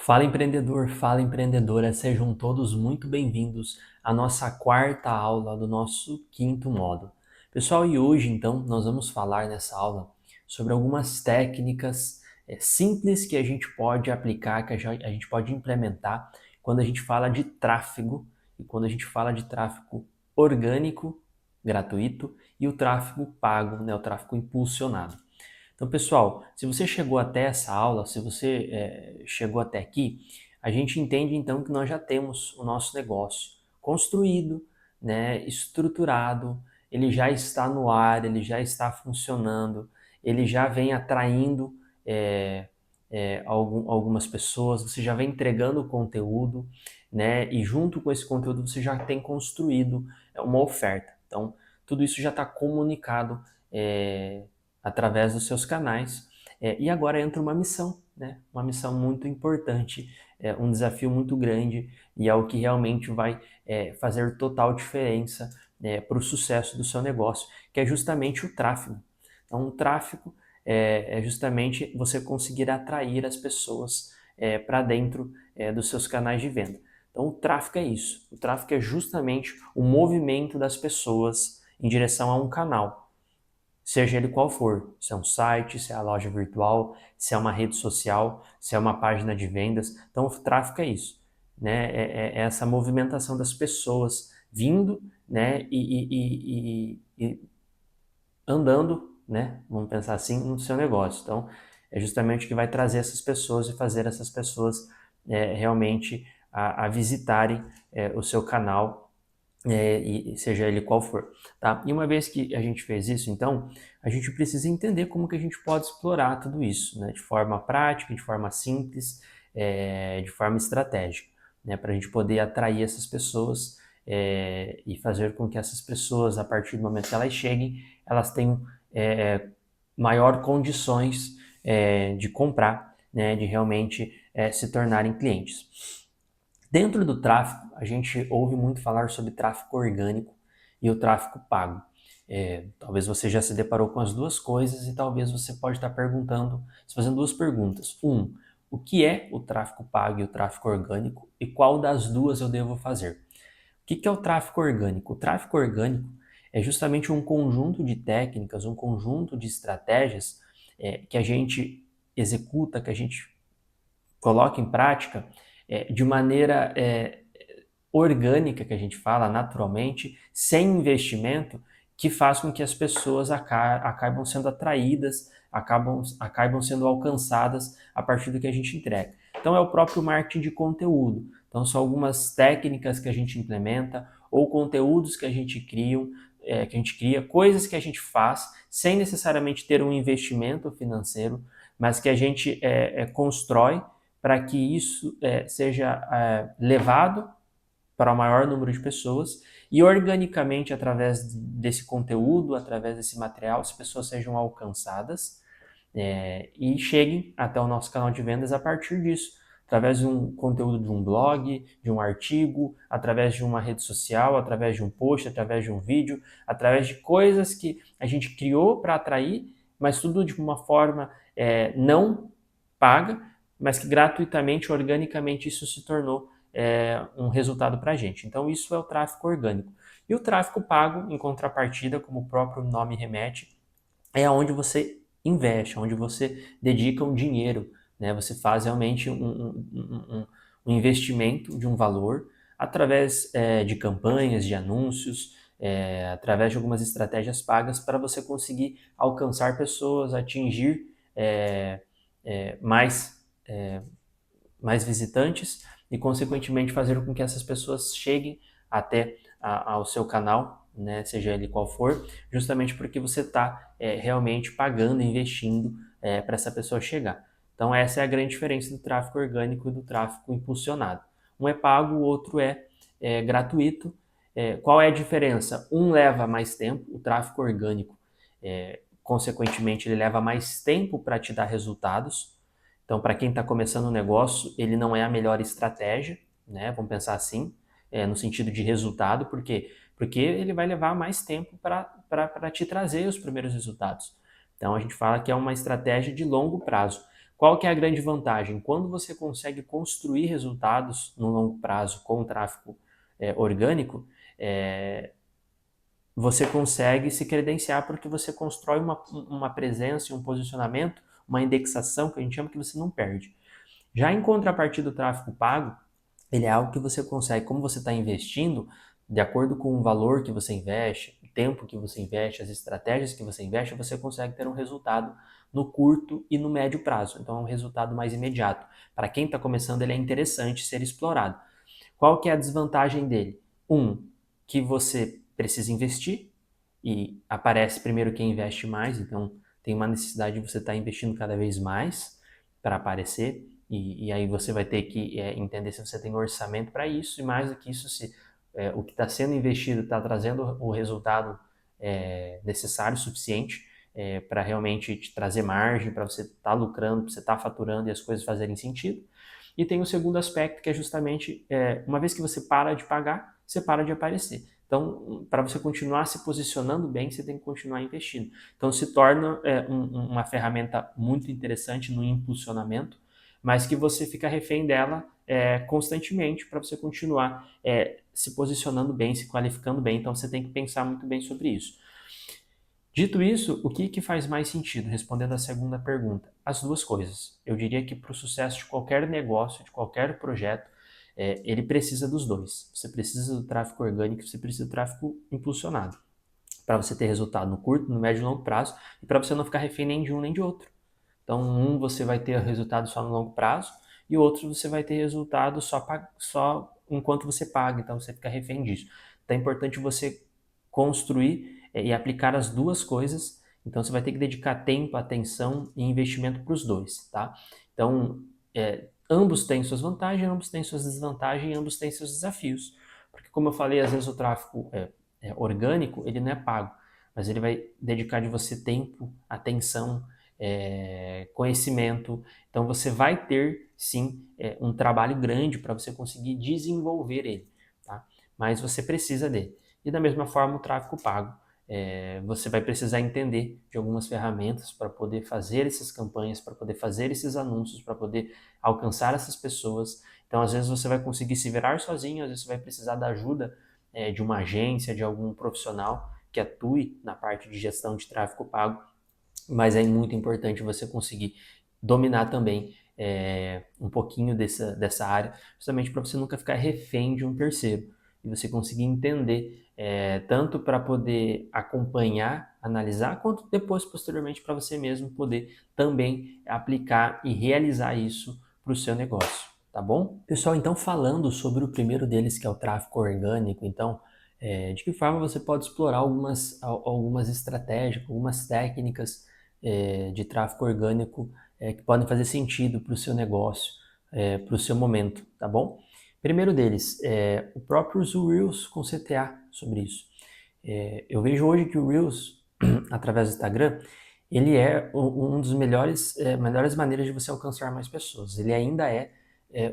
Fala empreendedor, fala empreendedora, sejam todos muito bem-vindos à nossa quarta aula do nosso quinto módulo. Pessoal, e hoje então nós vamos falar nessa aula sobre algumas técnicas simples que a gente pode aplicar, que a gente pode implementar quando a gente fala de tráfego e quando a gente fala de tráfego orgânico, gratuito e o tráfego pago, né, o tráfego impulsionado. Então, pessoal, se você chegou até essa aula, se você chegou até aqui, a gente entende então que nós já temos o nosso negócio construído, né, estruturado, ele já está no ar, ele já está funcionando, ele já vem atraindo algumas pessoas, você já vem entregando conteúdo, né, e junto com esse conteúdo você já tem construído uma oferta. Então, tudo isso já está comunicado através dos seus canais. E agora entra uma missão, né? Uma missão muito importante, um desafio muito grande e é o que realmente vai fazer total diferença para o sucesso do seu negócio, que é justamente o tráfego. Então, o tráfego é justamente você conseguir atrair as pessoas para dentro dos seus canais de venda. Então, o tráfego é isso. O tráfego é justamente o movimento das pessoas em direção a um canal, seja ele qual for, se é um site, se é a loja virtual, se é uma rede social, se é uma página de vendas. Então, o tráfego é isso, né? É essa movimentação das pessoas vindo, né? E andando, né? Vamos pensar assim, no seu negócio. Então, é justamente o que vai trazer essas pessoas e fazer essas pessoas realmente a visitarem o seu canal, e seja ele qual for, tá? E uma vez que a gente fez isso, então, a gente precisa entender como que a gente pode explorar tudo isso, né? De forma prática, de forma simples, de forma estratégica, né? Para a gente poder atrair essas pessoas e fazer com que essas pessoas, a partir do momento que elas cheguem, elas tenham maior condições de comprar, né? De realmente se tornarem clientes. Dentro do tráfego, a gente ouve muito falar sobre tráfego orgânico e o tráfego pago. Talvez você já se deparou com as duas coisas e talvez você pode estar perguntando, fazendo duas perguntas. O que é o tráfego pago e o tráfego orgânico e qual das duas eu devo fazer? O que é o tráfego orgânico? O tráfego orgânico é justamente um conjunto de técnicas, um conjunto de estratégias que a gente executa, que a gente coloca em prática de maneira orgânica, que a gente fala, naturalmente, sem investimento, que faz com que as pessoas acabam sendo atraídas, acabam sendo alcançadas a partir do que a gente entrega. Então é o próprio marketing de conteúdo. Então são algumas técnicas que a gente implementa ou conteúdos que a gente cria, coisas que a gente faz sem necessariamente ter um investimento financeiro, mas que a gente constrói para que isso seja levado para o maior número de pessoas e organicamente, através desse conteúdo, através desse material, as pessoas sejam alcançadas e cheguem até o nosso canal de vendas a partir disso, através de um conteúdo de um blog, de um artigo, através de uma rede social, através de um post, através de um vídeo, através de coisas que a gente criou para atrair, mas tudo de uma forma não paga, mas que gratuitamente, organicamente, isso se tornou um resultado para a gente. Então, isso é o tráfego orgânico. E o tráfego pago, em contrapartida, como o próprio nome remete, é onde você investe, onde você dedica um dinheiro, né? Você faz realmente um investimento de um valor através de campanhas, de anúncios, através de algumas estratégias pagas para você conseguir alcançar pessoas, atingir mais, mais visitantes e, consequentemente, fazer com que essas pessoas cheguem até ao seu canal, né, seja ele qual for, justamente porque você está realmente pagando, investindo para essa pessoa chegar. Então, essa é a grande diferença do tráfego orgânico e do tráfego impulsionado. Um é pago, o outro é gratuito. Qual é a diferença? Um leva mais tempo, o tráfego orgânico, consequentemente, ele leva mais tempo para te dar resultados. Então, para quem está começando um negócio, ele não é a melhor estratégia, né? Vamos pensar assim, no sentido de resultado, por quê? Porque ele vai levar mais tempo para te trazer os primeiros resultados. Então, a gente fala que é uma estratégia de longo prazo. Qual que é a grande vantagem? Quando você consegue construir resultados no longo prazo com o tráfego orgânico, você consegue se credenciar porque você constrói uma presença e um posicionamento, uma indexação que a gente chama, que você não perde. Já em contrapartida do tráfego pago, ele é algo que você consegue, como você está investindo, de acordo com o valor que você investe, o tempo que você investe, as estratégias que você investe, você consegue ter um resultado no curto e no médio prazo. Então é um resultado mais imediato. Para quem está começando, ele é interessante ser explorado. Qual que é a desvantagem dele? Que você precisa investir e aparece primeiro quem investe mais, então tem uma necessidade de você estar investindo cada vez mais para aparecer, e aí você vai ter que entender se você tem orçamento para isso, e mais do que isso, se o que está sendo investido está trazendo o resultado necessário, suficiente, para realmente te trazer margem, para você estar lucrando, para você estar faturando e as coisas fazerem sentido. E tem o segundo aspecto, que é justamente, uma vez que você para de pagar, você para de aparecer. Então, para você continuar se posicionando bem, você tem que continuar investindo. Então, se torna uma ferramenta muito interessante no impulsionamento, mas que você fica refém dela constantemente para você continuar se posicionando bem, se qualificando bem. Então, você tem que pensar muito bem sobre isso. Dito isso, o que faz mais sentido? Respondendo a segunda pergunta, as duas coisas. Eu diria que para o sucesso de qualquer negócio, de qualquer projeto, ele precisa dos dois. Você precisa do tráfego orgânico, você precisa do tráfego impulsionado. Para você ter resultado no curto, no médio e longo prazo, e para você não ficar refém nem de um nem de outro. Então, você vai ter resultado só no longo prazo, e o outro você vai ter resultado só enquanto você paga, então você fica refém disso. Então é importante você construir e aplicar as duas coisas, então você vai ter que dedicar tempo, atenção e investimento para os dois, tá? Então, ambos têm suas vantagens, ambos têm suas desvantagens, ambos têm seus desafios. Porque, como eu falei, às vezes o tráfego orgânico, ele não é pago, mas ele vai dedicar de você tempo, atenção, conhecimento. Então você vai ter sim um trabalho grande para você conseguir desenvolver ele, tá? Mas você precisa dele. E da mesma forma o tráfego pago. Você vai precisar entender de algumas ferramentas para poder fazer essas campanhas, para poder fazer esses anúncios, para poder alcançar essas pessoas. Então às vezes você vai conseguir se virar sozinho, às vezes você vai precisar da ajuda de uma agência, de algum profissional que atue na parte de gestão de tráfego pago, mas é muito importante você conseguir dominar também um pouquinho dessa área, justamente para você nunca ficar refém de um terceiro, e você conseguir entender tanto para poder acompanhar, analisar, quanto depois, posteriormente, para você mesmo poder também aplicar e realizar isso para o seu negócio, tá bom? Pessoal, então falando sobre o primeiro deles, que é o tráfego orgânico, então, de que forma você pode explorar algumas estratégias, algumas técnicas de tráfego orgânico que podem fazer sentido para o seu negócio, para o seu momento, tá bom? Primeiro deles, o próprio Reels com CTA sobre isso. Eu vejo hoje que o Reels, através do Instagram, ele é um dos melhores maneiras de você alcançar mais pessoas. Ele ainda é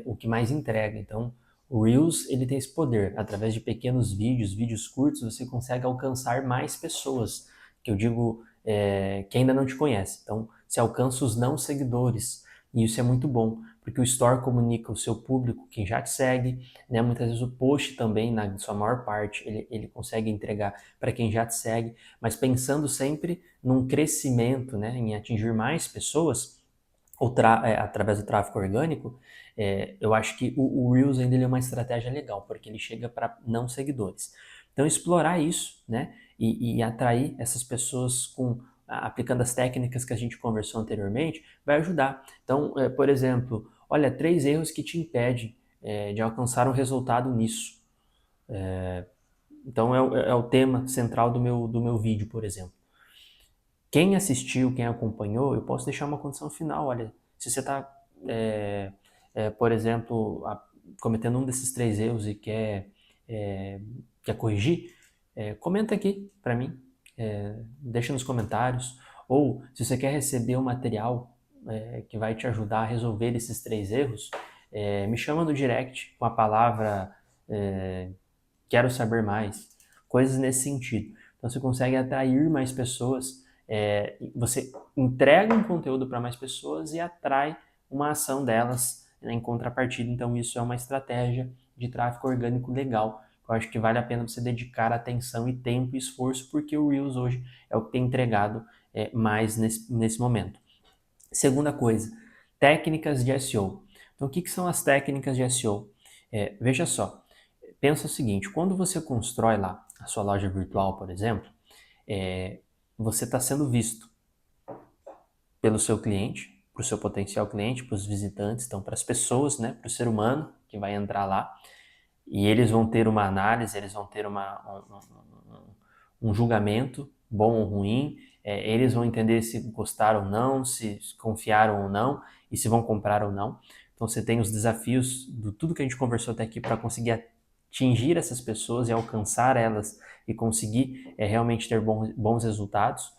o que mais entrega. Então, o Reels, ele tem esse poder. Através de pequenos vídeos curtos, você consegue alcançar mais pessoas, que eu digo que ainda não te conhece. Então, você alcança os não seguidores. E isso é muito bom, porque o Store comunica o seu público, quem já te segue, né? Muitas vezes o post também, na sua maior parte, ele consegue entregar para quem já te segue, mas pensando sempre num crescimento, né? Em atingir mais pessoas, através do tráfego orgânico. Eu acho que o Reels ainda é uma estratégia legal, porque ele chega para não seguidores. Então, explorar isso, né? E atrair essas pessoas aplicando as técnicas que a gente conversou anteriormente, vai ajudar. Então, por exemplo, olha, 3 erros que te impedem de alcançar um resultado nisso. Então, é o tema central do meu vídeo, por exemplo. Quem assistiu, quem acompanhou, eu posso deixar uma condição final. Olha, se você está, por exemplo, cometendo um desses 3 erros e quer corrigir, comenta aqui para mim, deixa nos comentários. Ou se você quer receber um material que vai te ajudar a resolver esses 3 erros, me chama no direct com a palavra quero saber mais, coisas nesse sentido. Então você consegue atrair mais pessoas você entrega um conteúdo para mais pessoas e atrai uma ação delas, né, em contrapartida. Então isso é uma estratégia de tráfego orgânico legal. Eu acho que vale a pena você dedicar atenção e tempo e esforço, porque o Reels hoje é o que tem entregado mais nesse momento. Segunda coisa, técnicas de SEO. Então, o que são as técnicas de SEO? Veja só, pensa o seguinte, quando você constrói lá a sua loja virtual, por exemplo, você está sendo visto pelo seu cliente, para o seu potencial cliente, para os visitantes, então para as pessoas, né, para o ser humano que vai entrar lá, e eles vão ter uma análise, eles vão ter um julgamento, bom ou ruim, eles vão entender se gostaram ou não, se confiaram ou não, e se vão comprar ou não. Então você tem os desafios de tudo que a gente conversou até aqui para conseguir atingir essas pessoas e alcançar elas e conseguir realmente ter bons resultados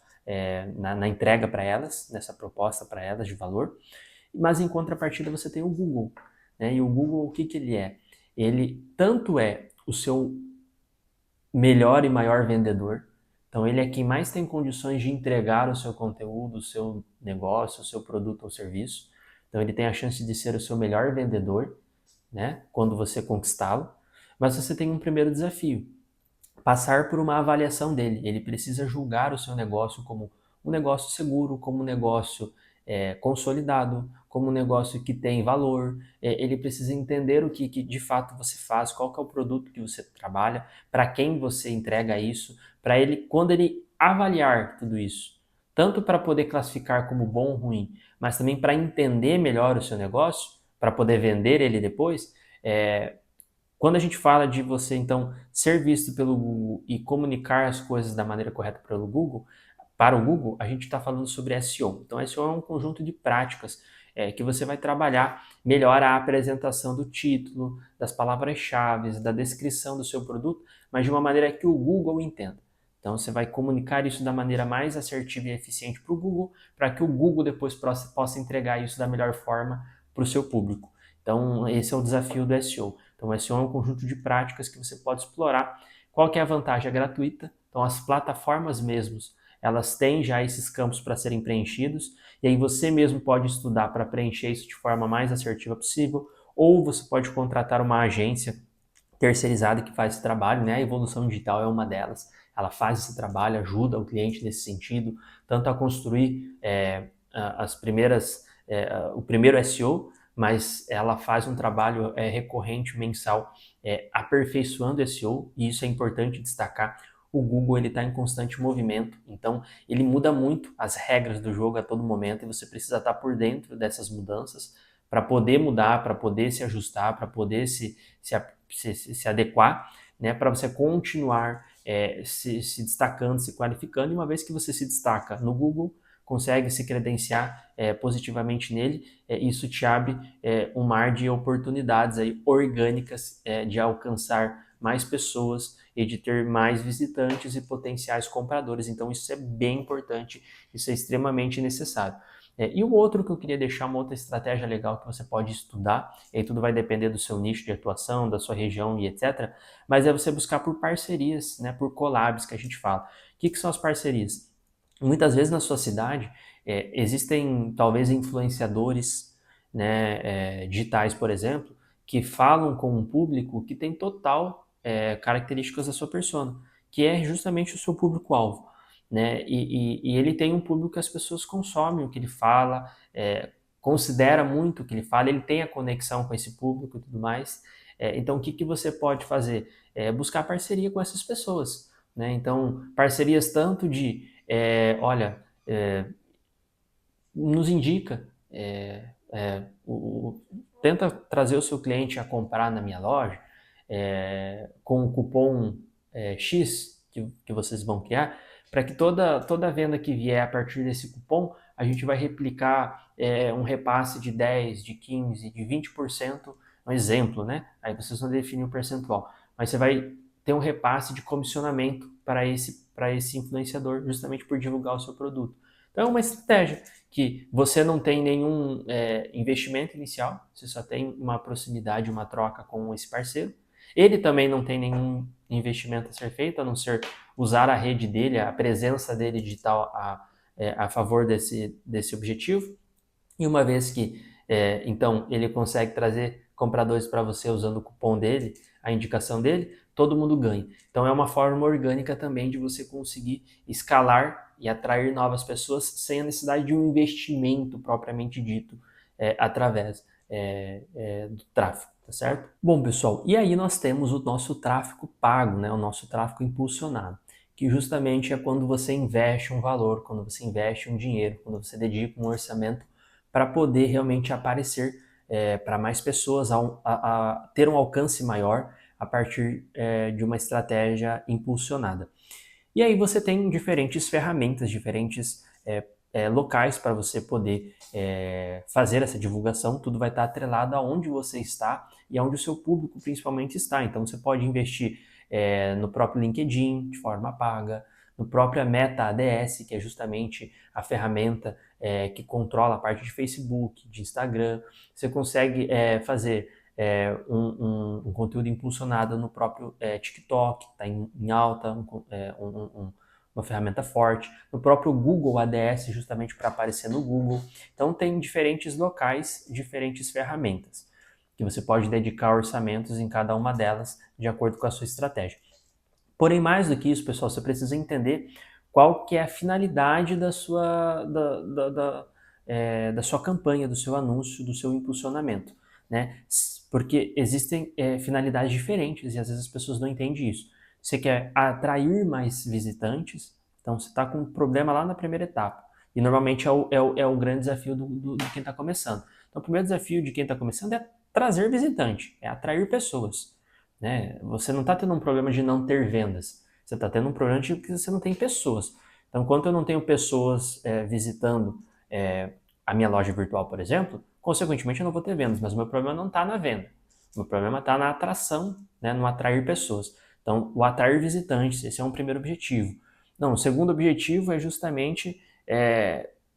na entrega para elas, nessa proposta para elas de valor. Mas em contrapartida você tem o Google, né? E o Google, o que ele é? Ele tanto é o seu melhor e maior vendedor, então ele é quem mais tem condições de entregar o seu conteúdo, o seu negócio, o seu produto ou serviço. Então ele tem a chance de ser o seu melhor vendedor, né, quando você conquistá-lo. Mas você tem um primeiro desafio, passar por uma avaliação dele. Ele precisa julgar o seu negócio como um negócio seguro, como um negócio consolidado, como um negócio que tem valor. Ele precisa entender o que de fato você faz, qual que é o produto que você trabalha, para quem você entrega isso, para ele, quando ele avaliar tudo isso, tanto para poder classificar como bom ou ruim, mas também para entender melhor o seu negócio, para poder vender ele depois, quando a gente fala de você, então, ser visto pelo Google e comunicar as coisas da maneira correta pelo Google, para o Google, a gente está falando sobre SEO. Então, SEO é um conjunto de práticas que você vai trabalhar melhor a apresentação do título, das palavras-chave, da descrição do seu produto, mas de uma maneira que o Google entenda. Então, você vai comunicar isso da maneira mais assertiva e eficiente para o Google, para que o Google depois possa entregar isso da melhor forma para o seu público. Então, esse é o desafio do SEO. Então, o SEO é um conjunto de práticas que você pode explorar. Qual que é a vantagem? É gratuita. Então, as plataformas mesmos, elas têm já esses campos para serem preenchidos, e aí você mesmo pode estudar para preencher isso de forma mais assertiva possível, ou você pode contratar uma agência terceirizada que faz esse trabalho, né? A Evolução Digital é uma delas. Ela faz esse trabalho, ajuda o cliente nesse sentido, tanto a construir o primeiro SEO, mas ela faz um trabalho recorrente, mensal, aperfeiçoando o SEO, e isso é importante destacar. O Google está em constante movimento, então ele muda muito as regras do jogo a todo momento, e você precisa estar por dentro dessas mudanças para poder mudar, para poder se ajustar, para poder se adequar, né, para você continuar se destacando, se qualificando, e uma vez que você se destaca no Google, consegue se credenciar positivamente nele, isso te abre um mar de oportunidades aí orgânicas de alcançar mais pessoas e de ter mais visitantes e potenciais compradores. Então isso é bem importante, isso é extremamente necessário. E o outro que eu queria deixar, uma outra estratégia legal que você pode estudar, e aí tudo vai depender do seu nicho de atuação, da sua região e etc., mas é você buscar por parcerias, né, por collabs que a gente fala. O que são as parcerias? Muitas vezes na sua cidade existem talvez influenciadores, né, digitais, por exemplo, que falam com um público que tem total características da sua persona, que é justamente o seu público-alvo, né? E ele tem um público que as pessoas consomem o que ele fala, considera muito o que ele fala, ele tem a conexão com esse público e tudo mais. Então, o que você pode fazer? Buscar parceria com essas pessoas, né? Então, parcerias tanto de olha, nos indica, tenta trazer o seu cliente a comprar na minha loja com o cupom X que vocês vão criar, para que toda venda que vier a partir desse cupom, a gente vai replicar um repasse de 10, de 15, de 20%, um exemplo, né? Aí vocês vão definir o percentual, mas você vai ter um repasse de comissionamento para esse influenciador, justamente por divulgar o seu produto. Então é uma estratégia que você não tem nenhum investimento inicial, você só tem uma proximidade, uma troca com esse parceiro. Ele também não tem nenhum investimento a ser feito, a não ser usar a rede dele, a presença dele digital a favor desse objetivo. E uma vez que, então, ele consegue trazer compradores para você usando o cupom dele, a indicação dele, todo mundo ganha. Então, é uma forma orgânica também de você conseguir escalar e atrair novas pessoas sem a necessidade de um investimento propriamente dito através do tráfego, tá certo? Bom, pessoal, e aí nós temos o nosso tráfego pago, né? O nosso tráfego impulsionado, que justamente é quando você investe um valor, quando você investe um dinheiro, quando você dedica um orçamento para poder realmente aparecer para mais pessoas, a ter um alcance maior a partir de uma estratégia impulsionada. E aí você tem diferentes ferramentas, diferentes locais para você poder fazer essa divulgação. Tudo vai estar atrelado aonde você está e aonde o seu público principalmente está. Então você pode investir no próprio LinkedIn de forma paga, no próprio Meta ADS, que é justamente a ferramenta que controla a parte de Facebook, de Instagram. Você consegue fazer um conteúdo impulsionado no próprio TikTok, que está em alta, uma ferramenta forte, no próprio Google ADS, justamente para aparecer no Google. Então tem diferentes locais, diferentes ferramentas, que você pode dedicar orçamentos em cada uma delas, de acordo com a sua estratégia. Porém, mais do que isso, pessoal, você precisa entender qual que é a finalidade da sua campanha, do seu anúncio, do seu impulsionamento, né? Porque existem finalidades diferentes e às vezes as pessoas não entendem isso. Você quer atrair mais visitantes, então você está com um problema lá na primeira etapa. E normalmente é o grande desafio de quem está começando. Então o primeiro desafio de quem está começando é trazer visitante, é atrair pessoas, né? Você não está tendo um problema de não ter vendas, você está tendo um problema de que você não tem pessoas. Então, enquanto eu não tenho pessoas visitando a minha loja virtual, por exemplo, consequentemente eu não vou ter vendas, mas o meu problema não está na venda. O meu problema está na atração, né, no atrair pessoas. Então, o atrair visitantes, esse é um primeiro objetivo. Não, o segundo objetivo é justamente,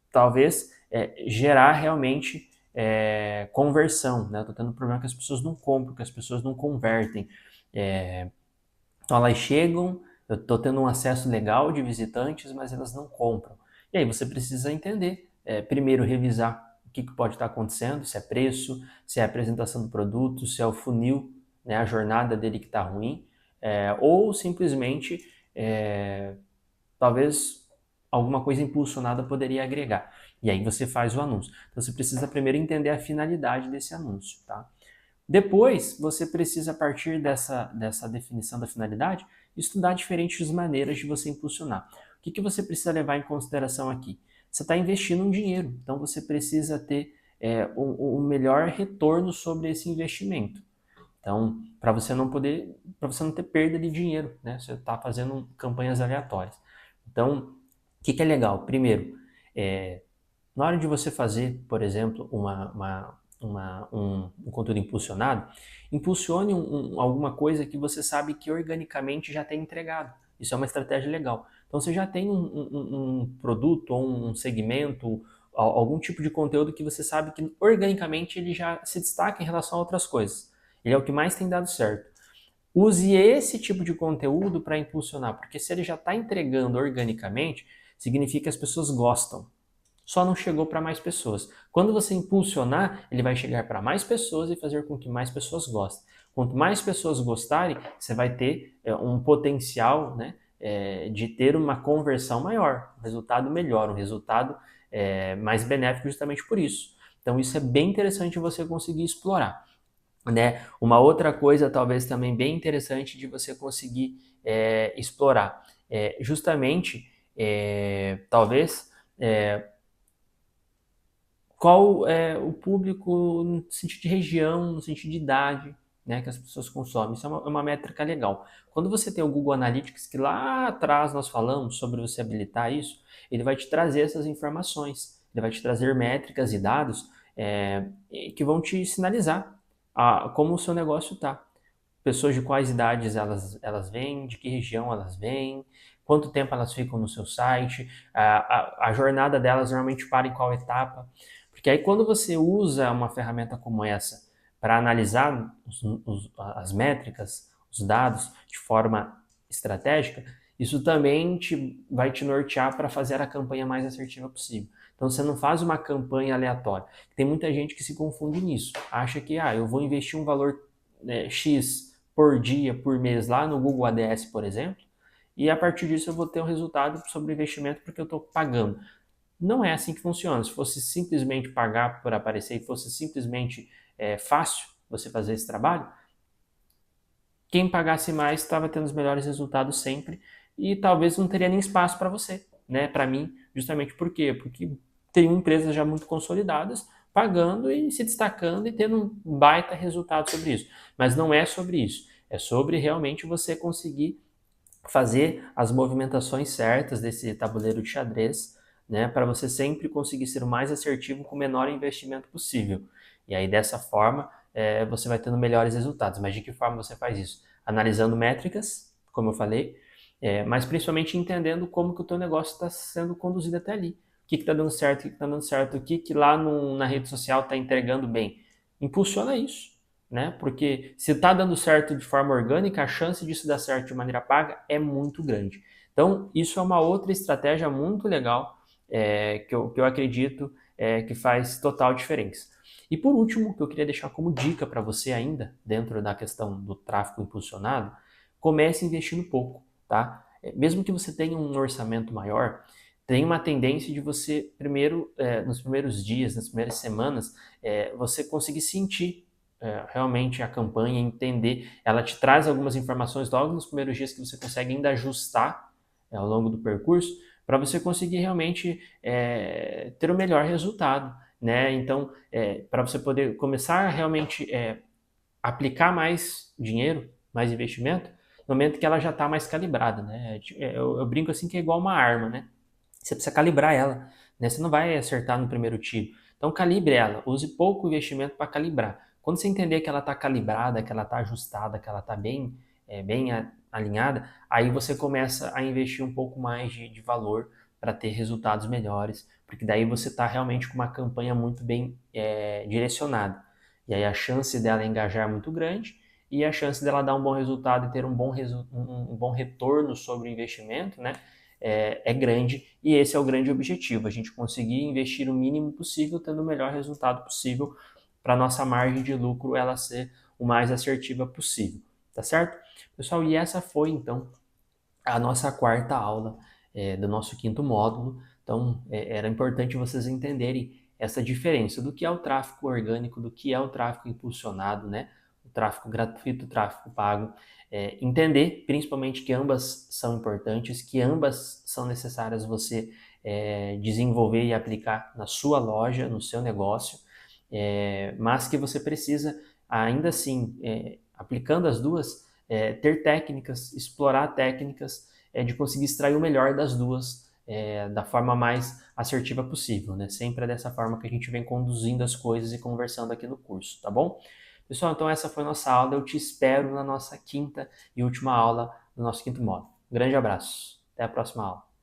talvez, gerar realmente conversão, né? Eu tô tendo um problema que as pessoas não compram, que as pessoas não convertem. Então elas chegam, eu estou tendo um acesso legal de visitantes, mas elas não compram. E aí você precisa entender, primeiro revisar o que pode estar acontecendo, se é preço, se é a apresentação do produto, se é o funil, né, a jornada dele que está ruim, ou simplesmente talvez alguma coisa impulsionada poderia agregar. E aí você faz o anúncio. Então você precisa primeiro entender a finalidade desse anúncio, tá? Depois, você precisa, a partir dessa definição da finalidade, estudar diferentes maneiras de você impulsionar. O que você precisa levar em consideração aqui? Você está investindo um dinheiro, então você precisa ter um melhor retorno sobre esse investimento. Então, para você não ter perda de dinheiro, né? Você está fazendo campanhas aleatórias. Então, o que é legal? Primeiro, na hora de você fazer, por exemplo, um conteúdo impulsionado, impulsione alguma coisa que você sabe que organicamente já tem entregado. Isso é uma estratégia legal. Então você já tem um produto ou um segmento, algum tipo de conteúdo que você sabe que organicamente ele já se destaca em relação a outras coisas. Ele é o que mais tem dado certo. Use esse tipo de conteúdo para impulsionar, porque se ele já está entregando organicamente, significa que as pessoas gostam. Só não chegou para mais pessoas. Quando você impulsionar, ele vai chegar para mais pessoas e fazer com que mais pessoas gostem. Quanto mais pessoas gostarem, você vai ter um potencial, né, de ter uma conversão maior, um resultado melhor, um resultado mais benéfico justamente por isso. Então isso é bem interessante você conseguir explorar, né? Uma outra coisa talvez também bem interessante de você conseguir explorar, justamente talvez qual é o público no sentido de região, no sentido de idade, né, que as pessoas consomem. Isso é uma métrica legal. Quando você tem o Google Analytics, que lá atrás nós falamos sobre você habilitar isso, ele vai te trazer essas informações, ele vai te trazer métricas e dados que vão te sinalizar como o seu negócio está. Pessoas de quais idades elas vêm, de que região elas vêm, quanto tempo elas ficam no seu site, a jornada delas normalmente para em qual etapa. Porque aí quando você usa uma ferramenta como essa para analisar as métricas, os dados de forma estratégica, isso também vai te nortear para fazer a campanha mais assertiva possível. Então você não faz uma campanha aleatória. Tem muita gente que se confunde nisso. Acha que eu vou investir um valor X por dia, por mês lá no Google ADS, por exemplo, e a partir disso eu vou ter um resultado sobre o investimento porque eu estou pagando. Não é assim que funciona. Se fosse simplesmente pagar por aparecer e fosse simplesmente fácil você fazer esse trabalho, quem pagasse mais estava tendo os melhores resultados sempre e talvez não teria nem espaço para você, né? Para mim, justamente por quê? Porque tem empresas já muito consolidadas pagando e se destacando e tendo um baita resultado sobre isso. Mas não é sobre isso. É sobre realmente você conseguir fazer as movimentações certas desse tabuleiro de xadrez, né, para você sempre conseguir ser o mais assertivo com o menor investimento possível. E aí dessa forma você vai tendo melhores resultados. Mas de que forma você faz isso? Analisando métricas, como eu falei, mas principalmente entendendo como que o teu negócio está sendo conduzido até ali. O que está dando certo, o que está dando certo, o que lá na rede social está entregando bem. Impulsiona isso, né? Porque se está dando certo de forma orgânica, a chance disso dar certo de maneira paga é muito grande. Então, isso é uma outra estratégia muito legal que eu acredito que faz total diferença. E por último, que eu queria deixar como dica para você ainda, dentro da questão do tráfego impulsionado, comece investindo pouco, tá? Mesmo que você tenha um orçamento maior, tem uma tendência de você, primeiro, nos primeiros dias, nas primeiras semanas, você conseguir sentir realmente a campanha, entender. Ela te traz algumas informações logo nos primeiros dias que você consegue ainda ajustar ao longo do percurso para você conseguir realmente ter o melhor resultado, né? Então, para você poder começar a realmente aplicar mais dinheiro, mais investimento, no momento que ela já está mais calibrada, né? Eu brinco assim que é igual uma arma, né? Você precisa calibrar ela, né? Você não vai acertar no primeiro tiro. Então calibre ela, use pouco investimento para calibrar. Quando você entender que ela está calibrada, que ela está ajustada, que ela está bem alinhada, aí você começa a investir um pouco mais de valor para ter resultados melhores, porque daí você está realmente com uma campanha muito bem direcionada. E aí a chance dela engajar é muito grande e a chance dela dar um bom resultado e ter um bom retorno sobre o investimento, né? É grande e esse é o grande objetivo, a gente conseguir investir o mínimo possível, tendo o melhor resultado possível para a nossa margem de lucro ela ser o mais assertiva possível, tá certo? Pessoal, e essa foi então a nossa quarta aula do nosso quinto módulo. Então, era importante vocês entenderem essa diferença do que é o tráfego orgânico, do que é o tráfego impulsionado, né? O tráfego gratuito, o tráfego pago. Entender, principalmente, que ambas são importantes, que ambas são necessárias você desenvolver e aplicar na sua loja, no seu negócio, mas que você precisa, ainda assim, aplicando as duas, ter técnicas, explorar técnicas de conseguir extrair o melhor das duas da forma mais assertiva possível, né? Sempre é dessa forma que a gente vem conduzindo as coisas e conversando aqui no curso, tá bom? Pessoal, então essa foi a nossa aula. Eu te espero na nossa quinta e última aula do nosso quinto módulo. Um grande abraço. Até a próxima aula.